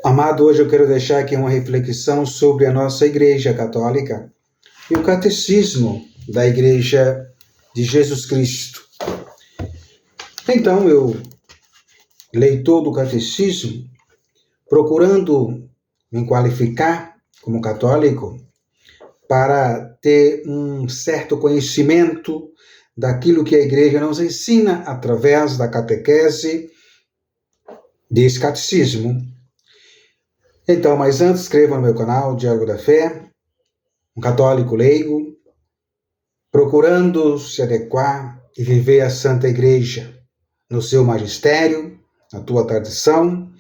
Amado, hoje eu quero deixar aqui uma reflexão sobre a nossa Igreja Católica e o Catecismo da Igreja de Jesus Cristo. Então, eu, leitor do Catecismo, procurando me qualificar como católico para ter um certo conhecimento daquilo que a Igreja nos ensina através da catequese desse catecismo. Então, mas antes, inscreva no meu canal Diálogo da Fé, um católico leigo, procurando se adequar e viver a Santa Igreja no seu magistério, na tua tradição,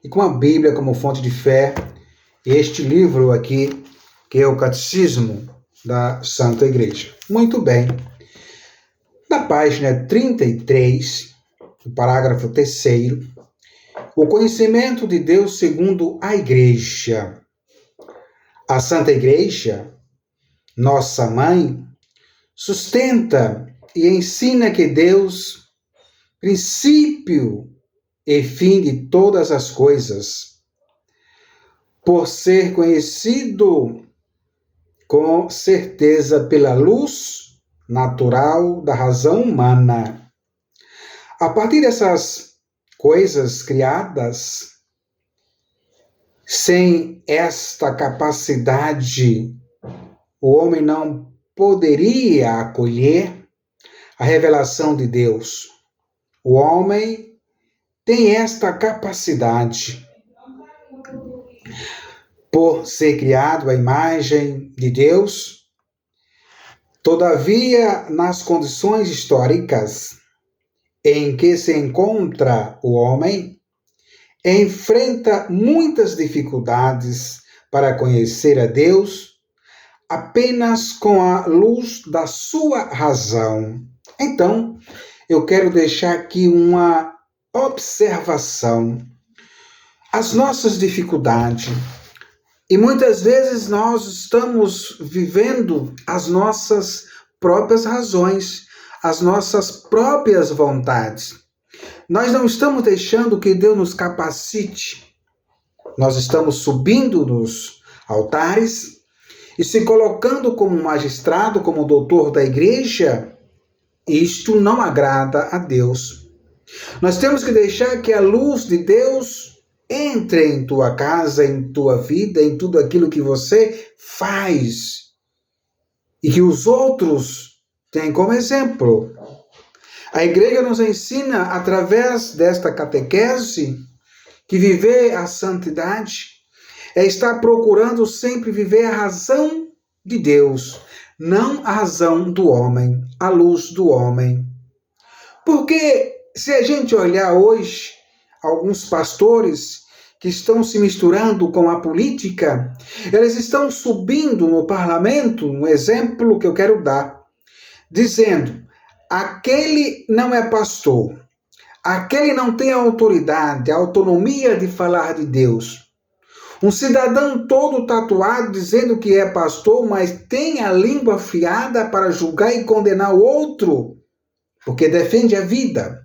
e com a Bíblia como fonte de fé, este livro aqui, que é o Catecismo da Santa Igreja. Muito bem. Na página 33, no parágrafo 3º, o conhecimento de Deus segundo a Igreja. A Santa Igreja, nossa mãe, sustenta e ensina que Deus, princípio e fim de todas as coisas, por ser conhecido com certeza pela luz natural da razão humana. A partir dessas coisas criadas, sem esta capacidade, o homem não poderia acolher a revelação de Deus. O homem tem esta capacidade. Por ser criado à imagem de Deus, todavia, nas condições históricas em que se encontra o homem, enfrenta muitas dificuldades para conhecer a Deus apenas com a luz da sua razão. Então, eu quero deixar aqui uma observação. As nossas dificuldades, e muitas vezes nós estamos vivendo as nossas próprias razões, as nossas próprias vontades. Nós não estamos deixando que Deus nos capacite. Nós estamos subindo nos altares e se colocando como magistrado, como doutor da igreja. Isto não agrada a Deus. Nós temos que deixar que a luz de Deus entre em tua casa, em tua vida, em tudo aquilo que você faz. E que os outros tenham como exemplo. A igreja nos ensina, através desta catequese, que viver a santidade é estar procurando sempre viver a razão de Deus, não a razão do homem, a luz do homem. Porque se a gente olhar hoje, alguns pastores que estão se misturando com a política, eles estão subindo no parlamento, um exemplo que eu quero dar, dizendo: aquele não é pastor, aquele não tem autoridade, autonomia de falar de Deus. Um cidadão todo tatuado dizendo que é pastor, mas tem a língua afiada para julgar e condenar o outro, porque defende a vida,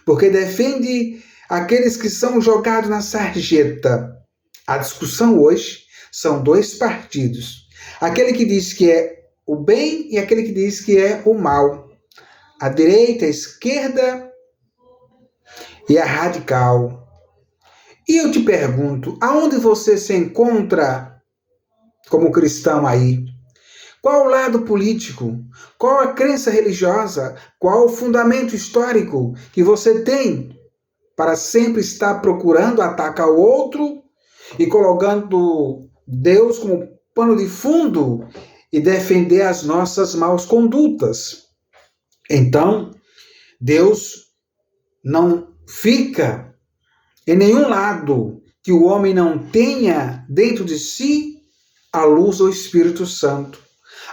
porque defende aqueles que são jogados na sarjeta. A discussão hoje são dois partidos. Aquele que diz que é o bem e aquele que diz que é o mal. A direita, a esquerda e a radical. E eu te pergunto, aonde você se encontra como cristão aí? Qual o lado político? Qual a crença religiosa? Qual o fundamento histórico que você tem para sempre estar procurando atacar o outro e colocando Deus como pano de fundo e defender as nossas maus condutas? Então, Deus não fica em nenhum lado que o homem não tenha dentro de si a luz do Espírito Santo,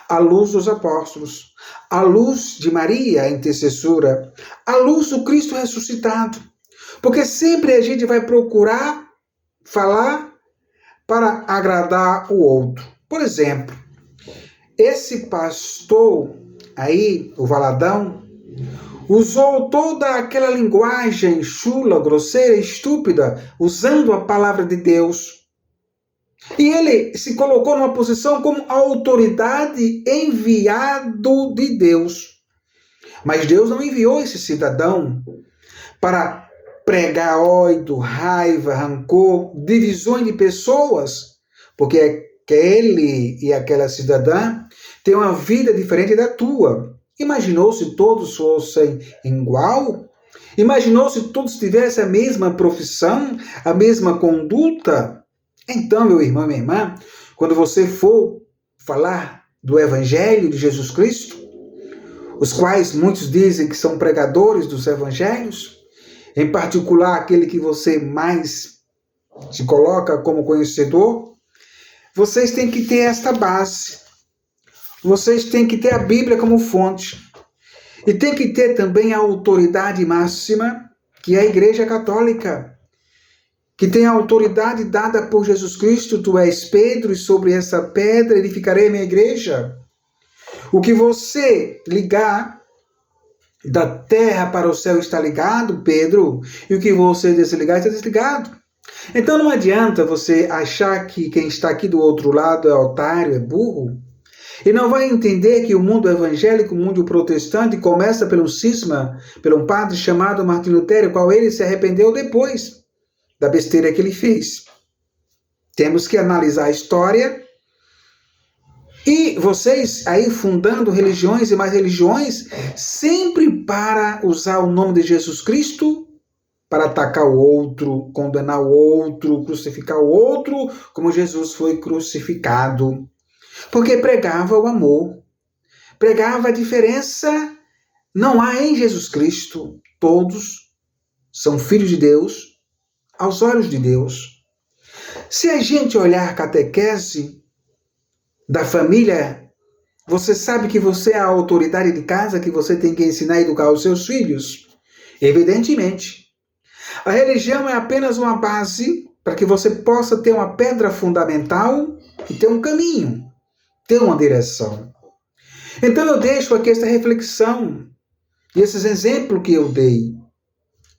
a luz dos apóstolos, a luz de Maria, a intercessora, a luz do Cristo ressuscitado. Porque sempre a gente vai procurar falar para agradar o outro. Por exemplo, esse pastor aí, o Valadão, Usou toda aquela linguagem chula, grosseira, estúpida, usando a palavra de Deus. E ele se colocou numa posição como autoridade enviado de Deus. Mas Deus não enviou esse cidadão para pregar ódio, raiva, rancor, divisões de pessoas, porque aquele e aquela cidadã têm uma vida diferente da tua. Imaginou se todos fossem igual? Imaginou se todos tivessem a mesma profissão, a mesma conduta? Então, meu irmão e minha irmã, quando você for falar do Evangelho de Jesus Cristo, os quais muitos dizem que são pregadores dos evangelhos, em particular aquele que você mais se coloca como conhecedor, vocês têm que ter esta base. Vocês têm que ter a Bíblia como fonte. E tem que ter também a autoridade máxima, que é a Igreja Católica, que tem a autoridade dada por Jesus Cristo. Tu és Pedro, e sobre essa pedra edificarei a minha igreja. O que você ligar da terra para o céu está ligado, Pedro, e o que você desligar está desligado. Então não adianta você achar que quem está aqui do outro lado é otário, é burro, e não vai entender que o mundo evangélico, o mundo protestante, começa pelo cisma, pelo um padre chamado Martim Lutero, qual ele se arrependeu depois da besteira que ele fez. Temos que analisar a história. E vocês aí fundando religiões e mais religiões, sempre para usar o nome de Jesus Cristo para atacar o outro, condenar o outro, crucificar o outro, como Jesus foi crucificado. Porque pregava o amor, pregava a diferença. Não há em Jesus Cristo. Todos são filhos de Deus, aos olhos de Deus. Se a gente olhar a catequese da família, você sabe que você é a autoridade de casa, que você tem que ensinar e educar os seus filhos? Evidentemente. A religião é apenas uma base para que você possa ter uma pedra fundamental e ter um caminho, ter uma direção. Então eu deixo aqui esta reflexão e esses exemplos que eu dei.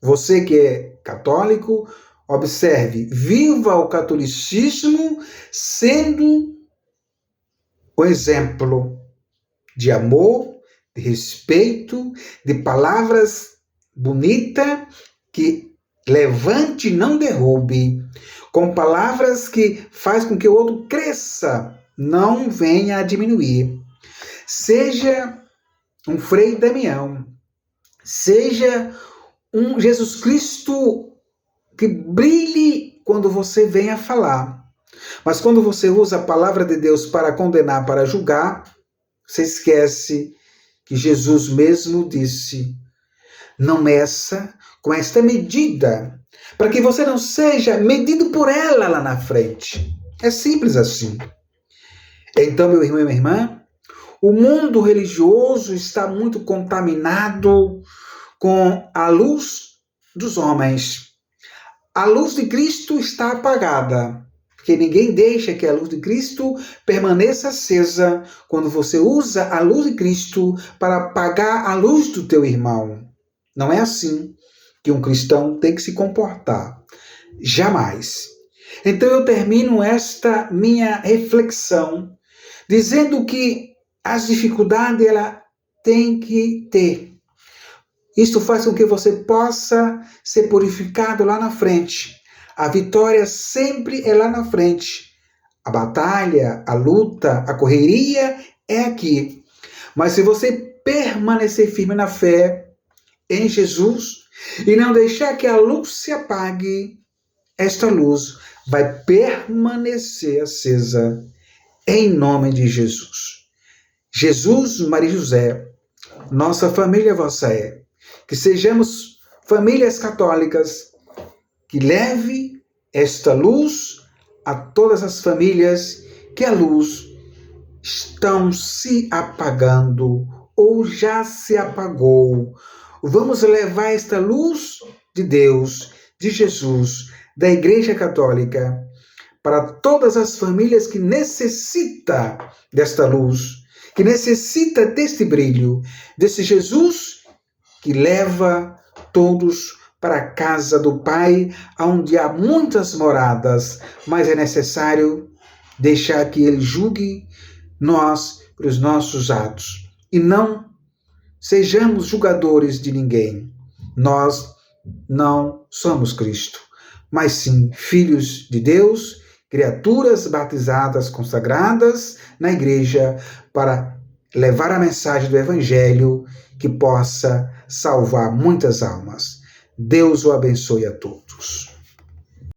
Você que é católico, observe, viva o catolicismo sendo o exemplo de amor, de respeito, de palavras bonitas que levante e não derrube, com palavras que faz com que o outro cresça, não venha a diminuir. Seja um Frei Damião, seja um Jesus Cristo que brilhe quando você venha falar. Mas quando você usa a palavra de Deus para condenar, para julgar, você esquece que Jesus mesmo disse: não meça com esta medida, para que você não seja medido por ela lá na frente. É simples assim. Então, meu irmão e minha irmã, o mundo religioso está muito contaminado com a luz dos homens. A luz de Cristo está apagada, porque ninguém deixa que a luz de Cristo permaneça acesa quando você usa a luz de Cristo para apagar a luz do teu irmão. Não é assim que um cristão tem que se comportar. Jamais. Então eu termino esta minha reflexão dizendo que as dificuldades ela tem que ter. Isto faz com que você possa ser purificado lá na frente. A vitória sempre é lá na frente. A batalha, a luta, a correria é aqui. Mas se você permanecer firme na fé em Jesus e não deixar que a luz se apague, esta luz vai permanecer acesa em nome de Jesus. Jesus, Maria e José, nossa família vossa é. Que sejamos famílias católicas que leve esta luz a todas as famílias que a luz estão se apagando ou já se apagou. Vamos levar esta luz de Deus, de Jesus, da Igreja Católica, para todas as famílias que necessitam desta luz, que necessita deste brilho, desse Jesus que leva todos para a casa do Pai, onde há muitas moradas, mas é necessário deixar que Ele julgue nós pelos nossos atos e não sejamos julgadores de ninguém. Nós não somos Cristo, mas sim filhos de Deus, criaturas batizadas, consagradas na igreja para levar a mensagem do Evangelho que possa salvar muitas almas. Deus o abençoe a todos.